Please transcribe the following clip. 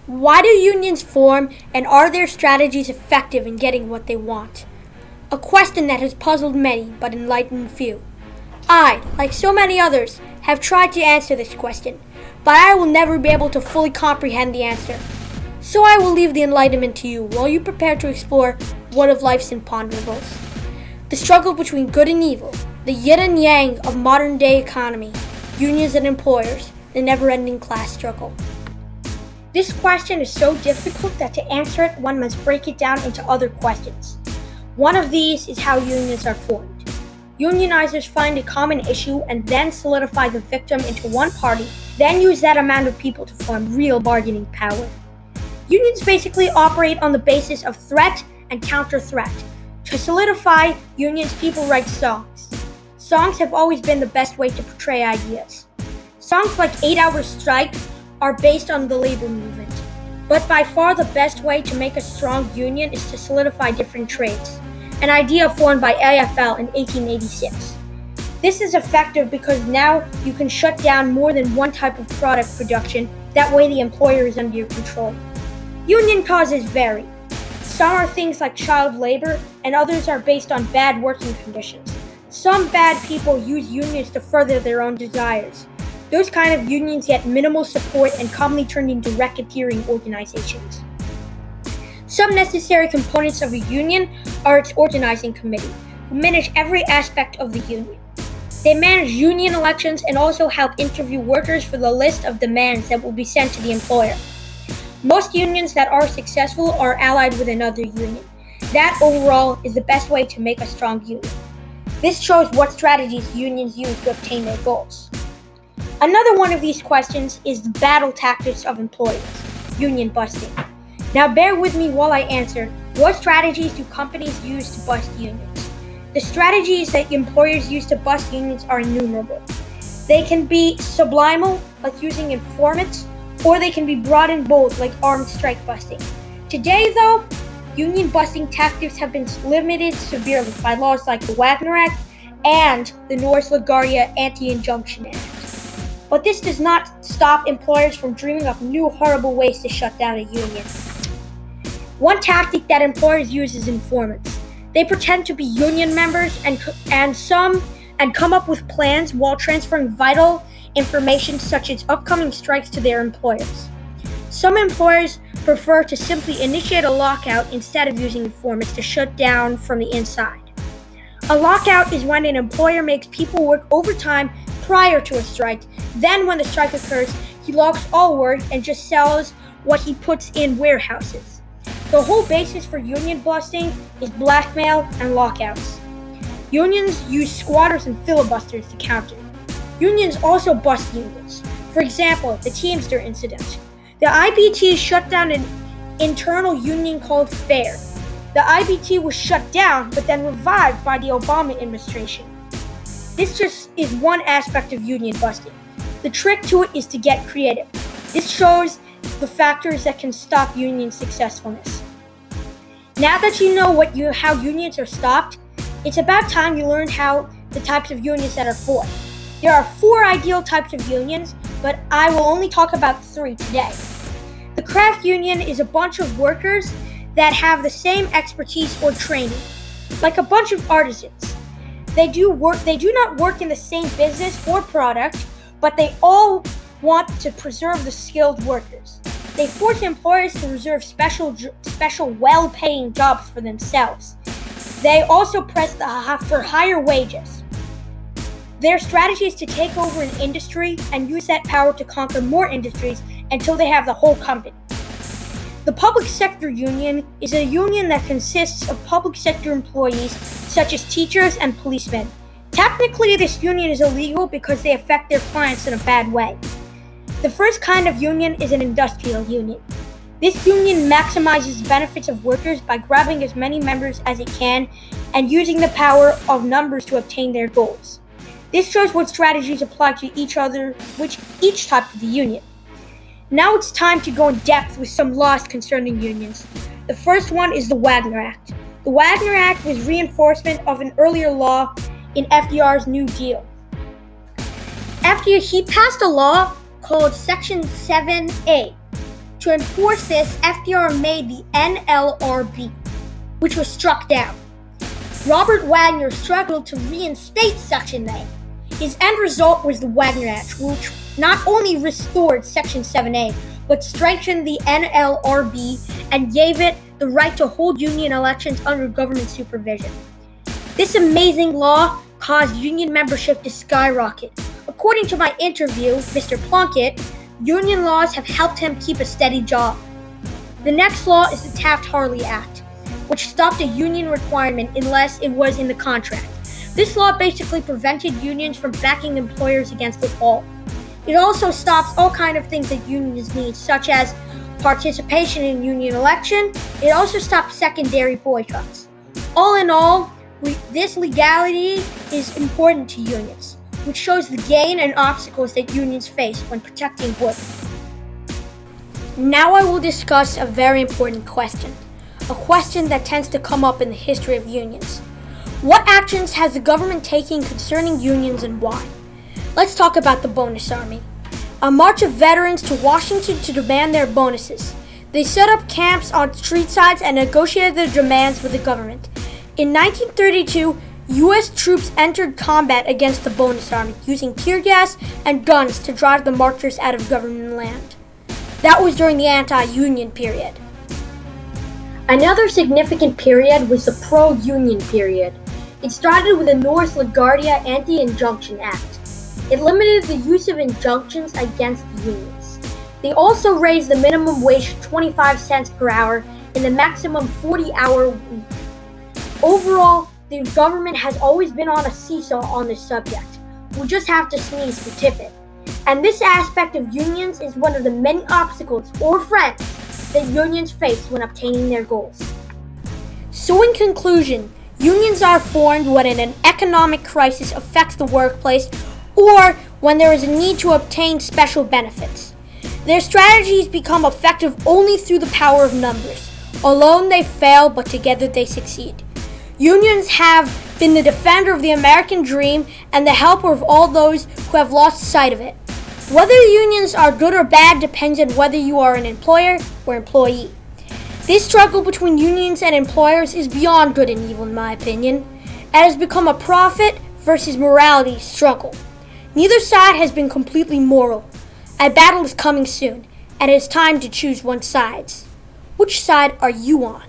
Why do unions form, and are their strategies effective in getting what they want? A question that has puzzled many but enlightened few. I, like so many others, have tried to answer this question, but I will never be able to fully comprehend the answer. So I will leave the enlightenment to you while you prepare to explore one of life's imponderables. The struggle between good and evil, the yin and yang of modern day economy, unions and employers, the never-ending class struggle. This question is so difficult that to answer it, one must break it down into other questions. One of these is how unions are formed. Unionizers find a common issue and then solidify the victim into one party, then use that amount of people to form real bargaining power. Unions basically operate on the basis of threat and counter-threat. To solidify unions, people write songs. Songs have always been the best way to portray ideas. Songs like 8 Hour Strike are based on the labor movement. But by far the best way to make a strong union is to solidify different trades, an idea formed by AFL in 1886. This is effective because now you can shut down more than one type of product production, that way the employer is under your control. Union causes vary. Some are things like child labor, and others are based on bad working conditions. Some bad people use unions to further their own desires. Those kind of unions get minimal support and commonly turn into racketeering organizations. Some necessary components of a union are its organizing committee, who manage every aspect of the union. They manage union elections and also help interview workers for the list of demands that will be sent to the employer. Most unions that are successful are allied with another union. That overall is the best way to make a strong union. This shows what strategies unions use to obtain their goals. Another one of these questions is the battle tactics of employers, union busting. Now bear with me while I answer, what strategies do companies use to bust unions? The strategies that employers use to bust unions are innumerable. They can be subliminal, like using informants, or they can be broad and bold, like armed strike busting. Today, though, union busting tactics have been limited severely by laws like the Wagner Act and the Norris LaGuardia Anti-Injunction Act. But this does not stop employers from dreaming up new horrible ways to shut down a union. One tactic that employers use is informants. They pretend to be union members and come up with plans while transferring vital information such as upcoming strikes to their employers. Some employers prefer to simply initiate a lockout instead of using informants to shut down from the inside. A lockout is when an employer makes people work overtime prior to a strike. Then when the strike occurs, he locks all work and just sells what he puts in warehouses. The whole basis for union busting is blackmail and lockouts. Unions use squatters and filibusters to counter. Unions also bust unions. For example, the Teamster incident. The IBT shut down an internal union called FAIR. The IBT was shut down but then revived by the Obama administration. This just is one aspect of union busting. The trick to it is to get creative. This shows the factors that can stop union successfulness. Now that you know how unions are stopped, it's about time you learned how the types of unions that are formed. There are 4 ideal types of unions, but I will only talk about 3 today. The craft union is a bunch of workers that have the same expertise or training, like a bunch of artisans. They do not work in the same business or product, but they all want to preserve the skilled workers. They force employers to reserve special well-paying jobs for themselves. They also press for higher wages. Their strategy is to take over an industry and use that power to conquer more industries until they have the whole company. The public sector union is a union that consists of public sector employees such as teachers and policemen. Technically, this union is illegal because they affect their clients in a bad way. The first kind of union is an industrial union. This union maximizes the benefits of workers by grabbing as many members as it can and using the power of numbers to obtain their goals. This shows what strategies apply to each type of the union. Now it's time to go in depth with some laws concerning unions. The first one is the Wagner Act. The Wagner Act was reinforcement of an earlier law in FDR's New Deal. He passed a law called Section 7A To enforce this, FDR made the NLRB, which was struck down. Robert Wagner struggled to reinstate Section 8. His end result was the Wagner Act, which not only restored Section 7A, but strengthened the NLRB and gave it the right to hold union elections under government supervision. This amazing law caused union membership to skyrocket. According to my interview, Mr. Plunkett, union laws have helped him keep a steady job. The next law is the Taft-Hartley Act, which stopped a union requirement unless it was in the contract. This law basically prevented unions from backing employers against the wall. It also stops all kinds of things that unions need, such as participation in union election. It also stops secondary boycotts. All in all, this legality is important to unions, which shows the gain and obstacles that unions face when protecting work. Now I will discuss a very important question, a question that tends to come up in the history of unions. What actions has the government taken concerning unions and why? Let's talk about the bonus army. A march of veterans to Washington to demand their bonuses. They set up camps on street sides and negotiated their demands with the government. In 1932, U.S. troops entered combat against the bonus army, using tear gas and guns to drive the marchers out of government land. That was during the anti-union period. Another significant period was the pro-union period. It started with the Norris LaGuardia Anti-Injunction Act. It limited the use of injunctions against unions. They also raised the minimum wage to 25 cents per hour in the maximum 40-hour week. Overall, the government has always been on a seesaw on this subject. We just have to sneeze to tip it. And this aspect of unions is one of the many obstacles or friends that unions face when obtaining their goals. So in conclusion, unions are formed when an economic crisis affects the workplace or when there is a need to obtain special benefits. Their strategies become effective only through the power of numbers. Alone they fail, but together they succeed. Unions have been the defender of the American dream and the helper of all those who have lost sight of it. Whether unions are good or bad depends on whether you are an employer or employee. This struggle between unions and employers is beyond good and evil, in my opinion. It has become a profit versus morality struggle. Neither side has been completely moral. A battle is coming soon, and it is time to choose one side. Which side are you on?